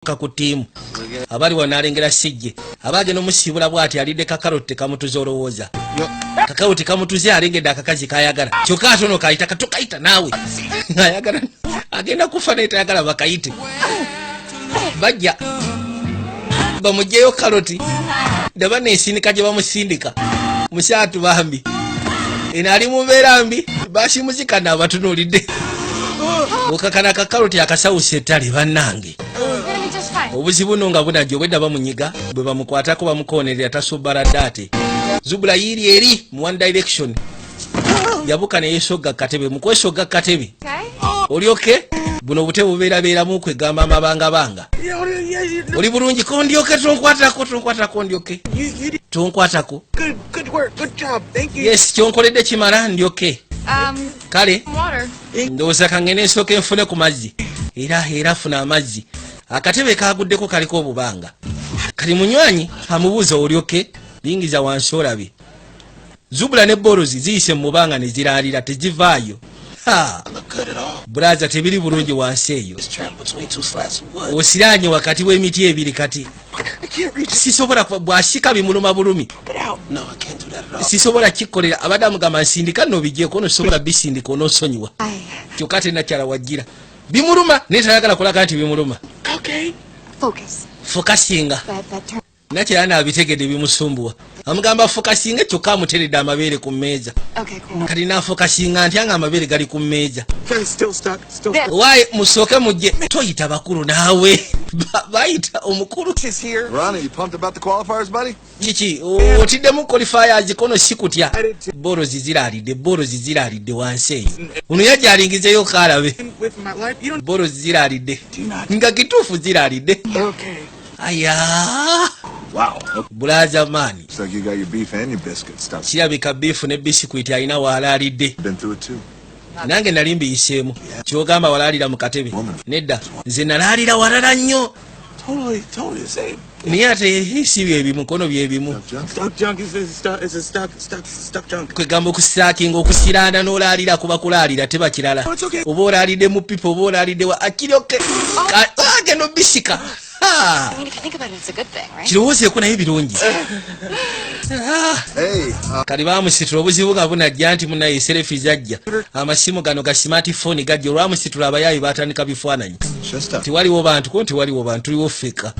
ku tiimu abali wanalengera sijje abage nomusibula bwati alide kakarote kamutuza olowooza kakarote kamutuza alengedde akakazi kayagala kyokka atono kayita katokaita naawe ayagala agenda kufa naye tayagala bakayite bajja bamugyeyo karoti daba nesindika gye bamusindika mukyatu bambi eno ali mubeera mbi bashimuzikana abatunuulidde okakana kakaroti akasawusa ettale bannange obuzibu no nga bunajja obwedda bamunyiga bwe bamukwatako bamukonerera tasobbalada ate zubula yiri eri mu one direction yabuka ne yesogga katebe mukwesogga katebe olyoke buno obute bubeerabeeramu kwegamba amabangabanga oli bulungi kondyoke tonkwatako ndyoke tonkwatako yes kyonkoledde kimala ndyoke kale ndowooza kangene nsooka enfune ku mazzi era funa amazzi akatebe kaguddeko kaliko obubanga kali munywanyi amubuuza olyoke lingiza wansi olabe zubula ne borozi ziyise mu banga ne ziraalira tezivaayo buraza tebiri bulungi wansi eyo osiranye wakati w'emiti ebiri kati sisobola bwasika bimuluma bulumi sisobola kikolera abadde amugamba nsindika nobijjeeko nosobola bisindika onosonyiwa kyokka tenakyala wajjira bimuluma naye tayagala kulaga nti bimuluma fokasinga nakyala naabitegedde bimusumbuwa amugamba fokasinga kyokka amuteredde amabeere ku mmeeza kati nafokasinga ntya nga amabeere gali ku mmeeza waaye musooke mujje toyita bakulu naawe bayita omukulu kiki otiddemu qualifiers kono sikutya borozi ziraalidde wansi eyo ono yajja alingizeyo kaalabe borozi ziraalidde nga kituufu ziraalidde aya bulaza maani kirabika biifu ne bisikuiti alina waalaalidde nange nali mbiyiseemu kyogamba walaalira mu katebe nedda nze nalaalira walala nnyo naye ate si byebimukono byebimu kwegamba okusitaakinga okusiraana n'olaalira kuba kulaalira teba kirala oba olaalidde mu pipa oba olaalidde wa akiryoke agenda obisika kirowoozeeko naye birungi kali bamusitula obuzibu nga bunajja nti munaye serefi zajja amasimu gano ga smartphone gajja olwamusitula abayaayi batandika bifaananyi tiwaliwo bantu ko tiwaliwo bantu tuliwo feka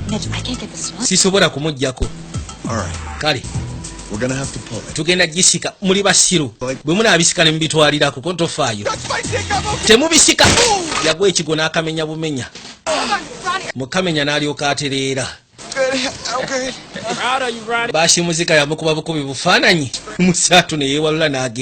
sisobola kumuggyako kale tugenda gisika muli basiru bwe munaabisika ne mubitwalirako ko ntofaayo temubisika yagwa ekigo n'akamenya bumenya mukamenya n'alyoka atereera bashimuzika yamukuba bukubi bufaananyi musaatu ne yeewalula n'agenda